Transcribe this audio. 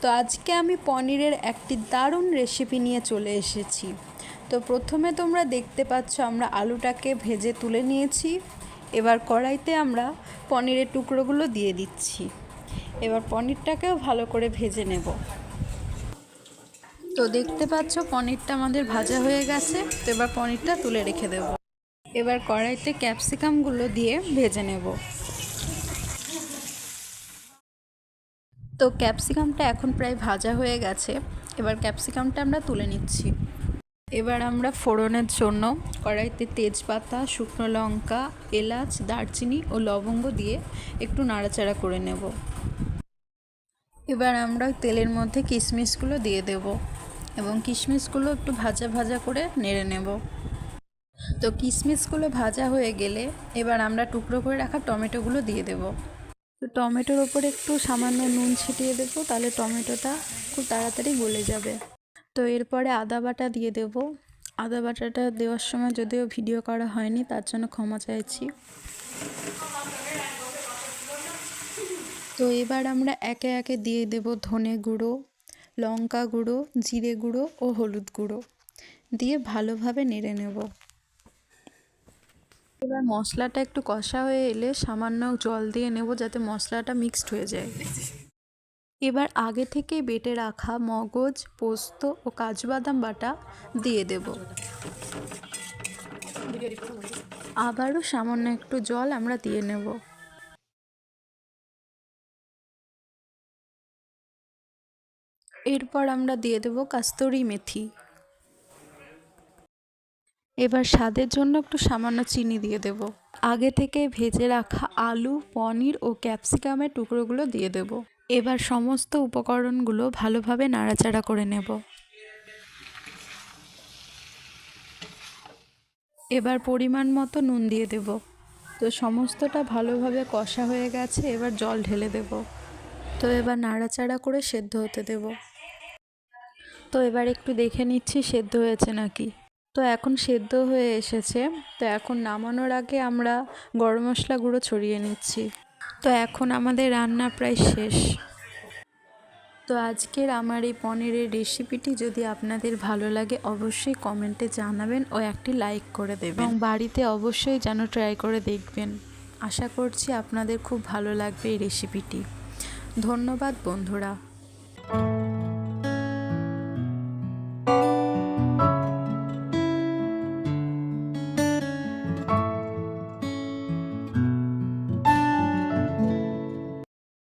তো আজকে আমি পনিরের একটি দারুণ রেসিপি নিয়ে চলে এসেছি। তো প্রথমে তোমরা দেখতে পাচ্ছ আমরা আলুটাকে ভেজে তুলে নিয়েছি। এবার কড়াইতে আমরা পনিরের টুকরোগুলো দিয়ে দিচ্ছি। এবার পনিরটাকেও ভালো করে ভেজে নেব। তো দেখতে পাচ্ছ পনিরটা আমাদের ভাজা হয়ে গেছে। তো এবার পনিরটা তুলে রেখে দেব। এবার কড়াইতে ক্যাপসিকামগুলো দিয়ে ভেজে নেব। তো ক্যাপসিকামটা এখন প্রায় ভাজা হয়ে গেছে। এবার ক্যাপসিকামটা আমরা তুলে নিচ্ছি। এবার আমরা ফোড়নের জন্য কড়াইতে তেজপাতা, শুকনো লঙ্কা, এলাচ, দারচিনি ও লবঙ্গ দিয়ে একটু নাড়াচাড়া করে নেব। এবার আমরা তেলের মধ্যে কিশমিশগুলো দিয়ে দেব এবং কিশমিশগুলো একটু ভাজা ভাজা করে নেড়ে নেব। তো কিশমিশগুলো ভাজা হয়ে গেলে এবার আমরা টুকরো করে রাখা টমেটোগুলো দিয়ে দেব। তো টমেটোর ওপরে একটু সামান্য নুন ছিটিয়ে দেবো, তাহলে টমেটোটা খুব তাড়াতাড়ি গলে যাবে। তো এরপরে আদা বাটা দিয়ে দেব। আদা বাটাটা দেওয়ার সময় যদিও ভিডিও করা হয়নি, তার জন্য ক্ষমা চাইছি। তো এবার আমরা একে একে দিয়ে দেব ধনে গুঁড়ো, লঙ্কা গুঁড়ো, জিরে গুঁড়ো ও হলুদ গুঁড়ো দিয়ে ভালোভাবে নেড়ে নেব। এবার মশলাটা একটু কষা হয়ে এলে সামান্য জল দিয়ে নেব, যাতে মশলাটা মিক্সড হয়ে যায়। এবার আগে থেকে বেটে রাখা মগজ, পোস্ত ও কাজু বাদাম বাটা দিয়ে দেব। আবারও সামান্য একটু জল আমরা দিয়ে নেব। এরপর আমরা দিয়ে দেব কাস্তুরি মেথি। এবার স্বাদের জন্য একটু সামান্য চিনি দিয়ে দেব। আগে থেকে ভেজে রাখা আলু, পনির ও ক্যাপসিকামের টুকরোগুলো দিয়ে দেব। এবার সমস্ত উপকরণগুলো ভালোভাবে নাড়াচাড়া করে নেব। এবার পরিমাণ মতো নুন দিয়ে দেব। তো সমস্তটা ভালোভাবে কষা হয়ে গেছে, এবার জল ঢেলে দেব। তো এবার নাড়াচাড়া করে সেদ্ধ হতে দেব। তো এবার একটু দেখে নিচ্ছি সেদ্ধ হয়েছে নাকি। তো এখন সেদ্ধ হয়ে এসেছে। তো এখন নামানোর আগে আমরা গরম মশলা গুঁড়ো ছড়িয়ে নিচ্ছি। তো এখন আমাদের রান্না প্রায় শেষ। তো আজকের আমার এই পনিরের রেসিপিটি যদি আপনাদের ভালো লাগে অবশ্যই কমেন্টে জানাবেন ও একটি লাইক করে দেবেন এবং বাড়িতে অবশ্যই যেন ট্রাই করে দেখবেন। আশা করছি আপনাদের খুব ভালো লাগবে এই রেসিপিটি। ধন্যবাদ বন্ধুরা।